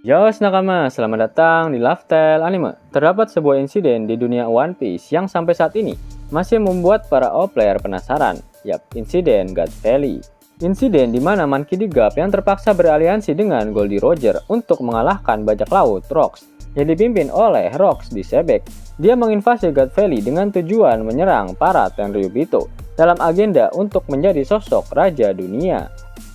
Yos nakama, selamat datang di Lifestyle Anime. Terdapat sebuah insiden di dunia One Piece yang sampai saat ini masih membuat para player penasaran. Yap, insiden God Valley. Insiden di mana Monkey D. Garp yang terpaksa beraliansi dengan Goldie Roger untuk mengalahkan bajak laut Rocks yang dipimpin oleh Rocks di Sebek. Dia menginvasi God Valley dengan tujuan menyerang para Tenryubito dalam agenda untuk menjadi sosok raja dunia.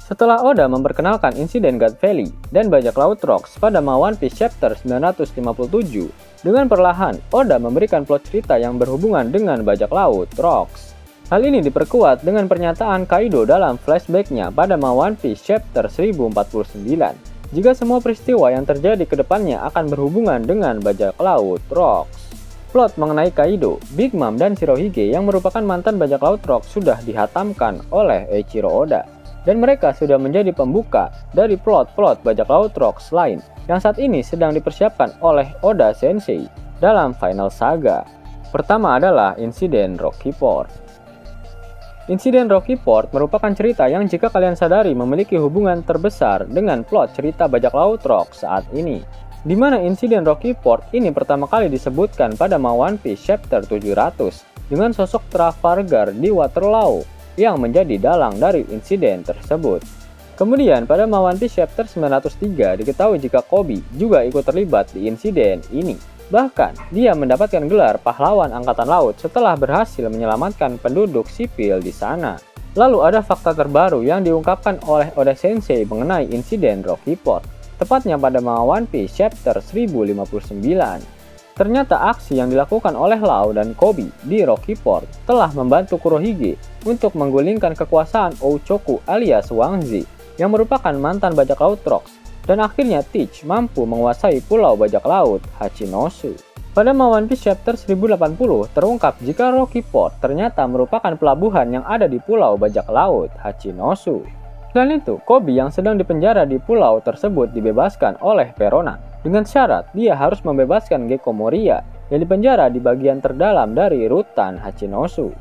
Setelah Oda memperkenalkan insiden God Valley dan bajak laut Rocks pada One Piece Chapter 957, dengan perlahan Oda memberikan plot cerita yang berhubungan dengan bajak laut Rocks. Hal ini diperkuat dengan pernyataan Kaido dalam flashbacknya pada One Piece Chapter 1049, jika semua peristiwa yang terjadi ke depannya akan berhubungan dengan bajak laut Rocks. Plot mengenai Kaido, Big Mom, dan Shirohige yang merupakan mantan bajak laut Rocks sudah dihatamkan oleh Eiichiro Oda. Dan mereka sudah menjadi pembuka dari plot-plot bajak laut Rocks lain yang saat ini sedang dipersiapkan oleh Oda Sensei dalam Final Saga. Pertama adalah insiden Rocky Port. Insiden Rocky Port merupakan cerita yang jika kalian sadari memiliki hubungan terbesar dengan plot cerita bajak laut Rocks saat ini, di mana insiden Rocky Port ini pertama kali disebutkan pada One Piece Chapter 700 dengan sosok Trafalgar di Waterloo yang menjadi dalang dari insiden tersebut. Kemudian pada One Piece Chapter 903 diketahui jika Koby juga ikut terlibat di insiden ini. Bahkan dia mendapatkan gelar pahlawan angkatan laut setelah berhasil menyelamatkan penduduk sipil di sana. Lalu ada fakta terbaru yang diungkapkan oleh Oda Sensei mengenai insiden Rocky Port, tepatnya pada One Piece Chapter 1059. Ternyata aksi yang dilakukan oleh Lau dan Koby di Rocky Port telah membantu Kurohige untuk menggulingkan kekuasaan Ochoku alias Wangzi yang merupakan mantan bajak laut Rocks, dan akhirnya Teach mampu menguasai pulau bajak laut Hachinosu. Pada One Piece Chapter 1080 terungkap jika Rocky Port ternyata merupakan pelabuhan yang ada di pulau bajak laut Hachinosu. Selain itu, Koby yang sedang dipenjara di pulau tersebut dibebaskan oleh Perona dengan syarat dia harus membebaskan Gekko Moria yang dipenjara di bagian terdalam dari rutan Hachinosu.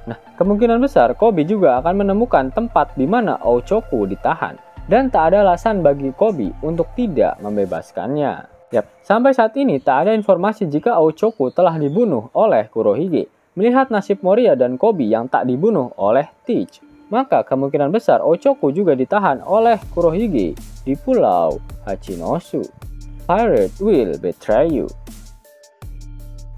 Nah, kemungkinan besar Koby juga akan menemukan tempat di mana Ochoku ditahan, dan tak ada alasan bagi Koby untuk tidak membebaskannya. Yap, sampai saat ini tak ada informasi jika Ochoku telah dibunuh oleh Kurohige. Melihat nasib Moria dan Koby yang tak dibunuh oleh Teach, maka kemungkinan besar Ochoku juga ditahan oleh Kurohige di pulau Hachinosu. Pirate will betray you.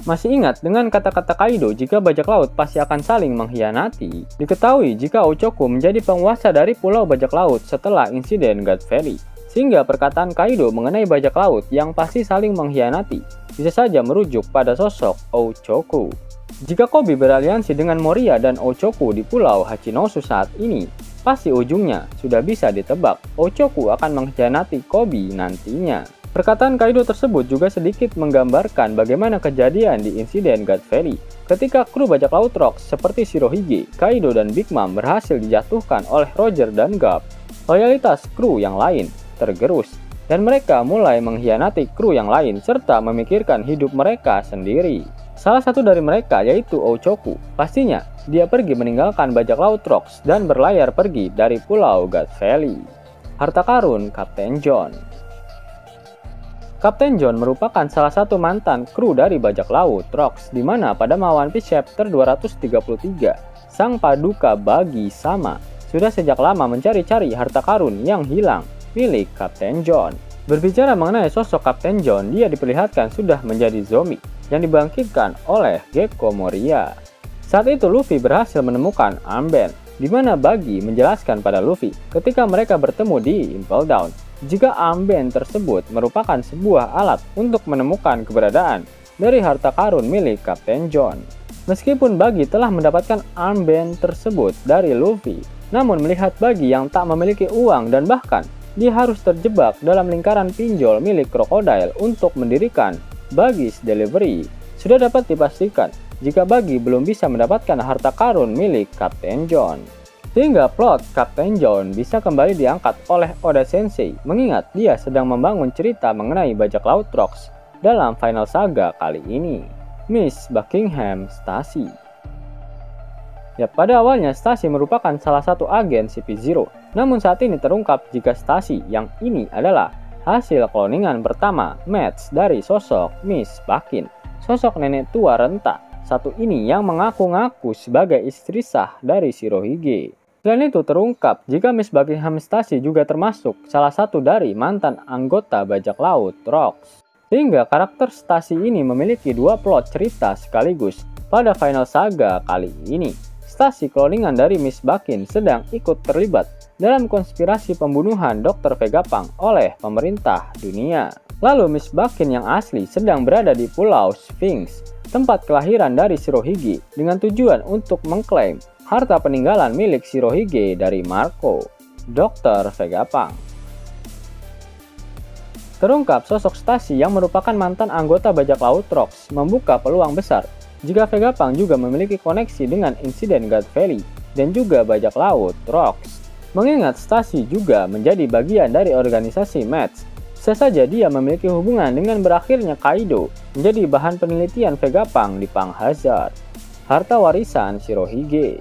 Masih ingat dengan kata-kata Kaido jika bajak laut pasti akan saling mengkhianati? Diketahui jika Ochoku menjadi penguasa dari pulau bajak laut setelah insiden God Valley, sehingga perkataan Kaido mengenai bajak laut yang pasti saling mengkhianati bisa saja merujuk pada sosok Ochoku. Jika Koby beraliansi dengan Moria dan Ochoku di pulau Hachinosu saat ini, pasti ujungnya sudah bisa ditebak, Ochoku akan mengkhianati Koby nantinya. Perkataan Kaido tersebut juga sedikit menggambarkan bagaimana kejadian di insiden God Valley ketika kru bajak laut Rocks seperti Shirohige, Kaido, dan Big Mom berhasil dijatuhkan oleh Roger dan Garp. Loyalitas kru yang lain tergerus dan mereka mulai mengkhianati kru yang lain serta memikirkan hidup mereka sendiri. Salah satu dari mereka yaitu Ochoku. Pastinya dia pergi meninggalkan bajak laut Rocks dan berlayar pergi dari pulau God Valley. Harta karun Kapten John. Kapten John merupakan salah satu mantan kru dari bajak laut Rocks, di mana pada One Piece Chapter 233, sang paduka Bagi Sama sudah sejak lama mencari-cari harta karun yang hilang milik Kapten John. Berbicara mengenai sosok Kapten John, dia diperlihatkan sudah menjadi zombie yang dibangkitkan oleh Gekko Moria. Saat itu Luffy berhasil menemukan armband, di mana Bagi menjelaskan pada Luffy ketika mereka bertemu di Impel Down, jika armband tersebut merupakan sebuah alat untuk menemukan keberadaan dari harta karun milik Kapten John. Meskipun Bagi telah mendapatkan armband tersebut dari Luffy, namun melihat Bagi yang tak memiliki uang dan bahkan dia harus terjebak dalam lingkaran pinjol milik Crocodile untuk mendirikan Bagi's Delivery, sudah dapat dipastikan jika Bagi belum bisa mendapatkan harta karun milik Kapten John. Sehingga plot Kapten John bisa kembali diangkat oleh Oda Sensei mengingat dia sedang membangun cerita mengenai bajak laut Rocks dalam Final Saga kali ini. Miss Buckingham Stacy. Ya, pada awalnya Stacy merupakan salah satu agen CP0, namun saat ini terungkap jika Stacy yang ini adalah hasil cloningan pertama match dari sosok Miss Bakin, sosok nenek tua renta satu ini yang mengaku-ngaku sebagai istri sah dari Shirohige. Selain itu terungkap jika Miss Buckingham Stasi juga termasuk salah satu dari mantan anggota bajak laut Rocks. Sehingga karakter Stasi ini memiliki dua plot cerita sekaligus pada final saga kali ini. Stasi cloningan dari Miss Bakin sedang ikut terlibat dalam konspirasi pembunuhan Dr. Vegapunk oleh pemerintah dunia. Lalu Miss Bakin yang asli sedang berada di Pulau Sphinx, tempat kelahiran dari Shirohige, dengan tujuan untuk mengklaim harta peninggalan milik Shirohige dari Marco, Dr. Vegapunk. Terungkap sosok Stasi yang merupakan mantan anggota bajak laut Rocks membuka peluang besar jika Vegapunk juga memiliki koneksi dengan insiden God Valley dan juga bajak laut Rocks. Mengingat Stasi juga menjadi bagian dari organisasi Match, bisa saja dia memiliki hubungan dengan berakhirnya Kaido menjadi bahan penelitian Vegapunk di Punk Hazard, harta warisan Shirohige.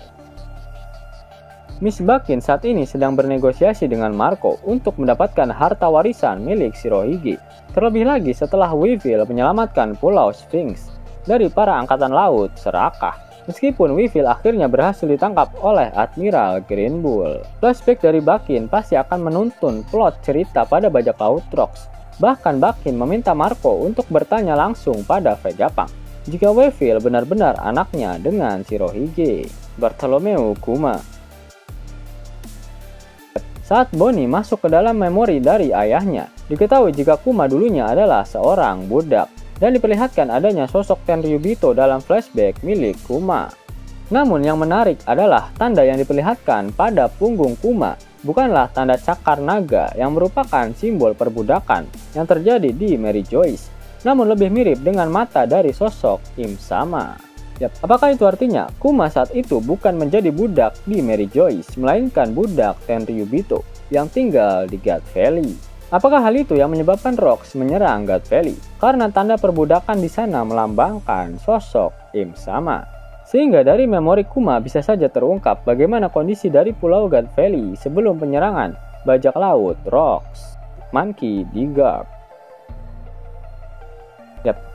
Miss Bakin saat ini sedang bernegosiasi dengan Marco untuk mendapatkan harta warisan milik Shirohige. Terlebih lagi setelah Weevil menyelamatkan Pulau Sphinx dari para angkatan laut serakah. Meskipun Weevil akhirnya berhasil ditangkap oleh Admiral Green Bull. Flashback dari Bakin pasti akan menuntun plot cerita pada bajak laut Rocks. Bahkan Bakin meminta Marco untuk bertanya langsung pada Vegapunk jika Weevil benar-benar anaknya dengan Shirohige. Bartholomew Kuma. Saat Bonnie masuk ke dalam memori dari ayahnya, diketahui jika Kuma dulunya adalah seorang budak, dan diperlihatkan adanya sosok Tenryubito dalam flashback milik Kuma. Namun yang menarik adalah tanda yang diperlihatkan pada punggung Kuma bukanlah tanda cakar naga yang merupakan simbol perbudakan yang terjadi di Mary Joyce, namun lebih mirip dengan mata dari sosok Im Sama. Apakah itu artinya Kuma saat itu bukan menjadi budak di Mary Joyce, melainkan budak Tenryubito yang tinggal di God Valley? Apakah hal itu yang menyebabkan Rocks menyerang God Valley? Karena tanda perbudakan di sana melambangkan sosok Im Sama. Sehingga dari memori Kuma bisa saja terungkap bagaimana kondisi dari Pulau God Valley sebelum penyerangan bajak laut Rocks, Monkey D. Garp.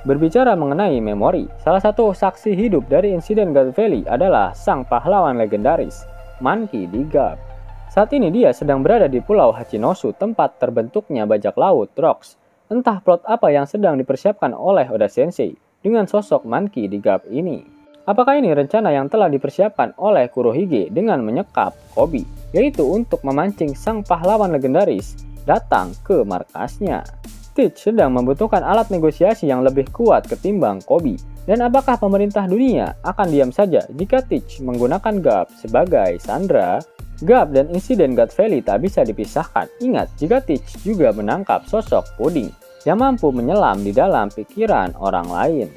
Berbicara mengenai memori, salah satu saksi hidup dari insiden God Valley adalah sang pahlawan legendaris, Monkey D. Garp. Saat ini dia sedang berada di Pulau Hachinosu, tempat terbentuknya bajak laut Rocks. Entah plot apa yang sedang dipersiapkan oleh Oda Sensei dengan sosok Monkey D. Garp ini. Apakah ini rencana yang telah dipersiapkan oleh Kurohige dengan menyekap Koby, yaitu untuk memancing sang pahlawan legendaris datang ke markasnya? Teach sedang membutuhkan alat negosiasi yang lebih kuat ketimbang Koby. Dan apakah pemerintah dunia akan diam saja jika Teach menggunakan Garp sebagai sandera? Garp dan insiden God Valley tak bisa dipisahkan. Ingat, jika Teach juga menangkap sosok Pudding yang mampu menyelam di dalam pikiran orang lain.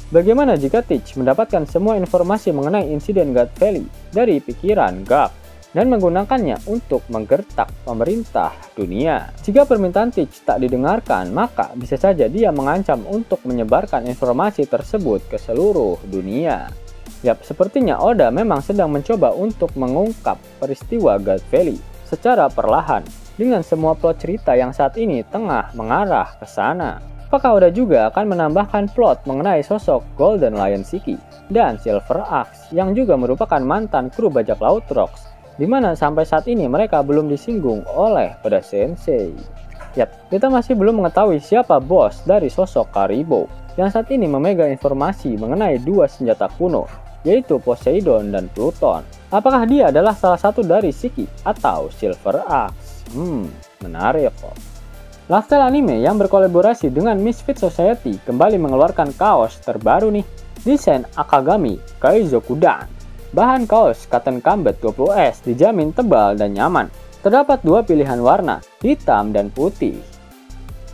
Bagaimana jika Teach mendapatkan semua informasi mengenai insiden God Valley dari pikiran Garp dan menggunakannya untuk menggertak pemerintah dunia? Jika permintaan Teach tak didengarkan, maka bisa saja dia mengancam untuk menyebarkan informasi tersebut ke seluruh dunia. Sepertinya Oda memang sedang mencoba untuk mengungkap peristiwa God Valley secara perlahan dengan semua plot cerita yang saat ini tengah mengarah ke sana. Apakah Oda juga akan menambahkan plot mengenai sosok Golden Lion Shiki dan Silver Axe yang juga merupakan mantan kru bajak laut Rocks, di mana sampai saat ini mereka belum disinggung oleh Oda Sensei. Kita masih belum mengetahui siapa bos dari sosok Karibo yang saat ini memegang informasi mengenai dua senjata kuno, yaitu Poseidon dan Pluton. Apakah dia adalah salah satu dari Shiki atau Silver Axe? Menarik kok. Lifestyle Anime yang berkolaborasi dengan Misfit Society kembali mengeluarkan kaos terbaru nih. Desain Akagami Kaizokudan. Bahan kaos cotton combat 20S dijamin tebal dan nyaman. Terdapat dua pilihan warna, hitam dan putih.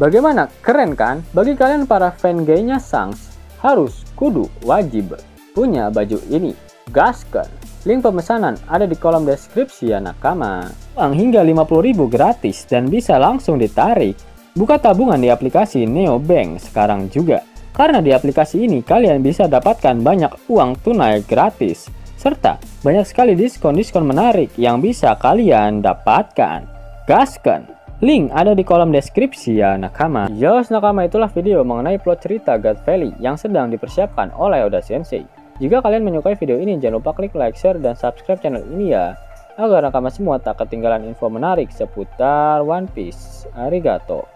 Bagaimana? Keren kan? Bagi kalian para fan gaynya Shanks, harus kudu wajib punya baju ini. Gaskan! Link pemesanan ada di kolom deskripsi ya nakama. Uang hingga 50.000 gratis dan bisa langsung ditarik. Buka tabungan di aplikasi Neobank sekarang juga. Karena di aplikasi ini kalian bisa dapatkan banyak uang tunai gratis. Serta banyak sekali diskon-diskon menarik yang bisa kalian dapatkan. Gaskan! Link ada di kolom deskripsi ya nakama. Yos nakama, itulah video mengenai plot cerita God Valley yang sedang dipersiapkan oleh Oda Sensei. Jika kalian menyukai video ini, jangan lupa klik like, share, dan subscribe channel ini ya, agar nakama semua tak ketinggalan info menarik seputar One Piece. Arigato.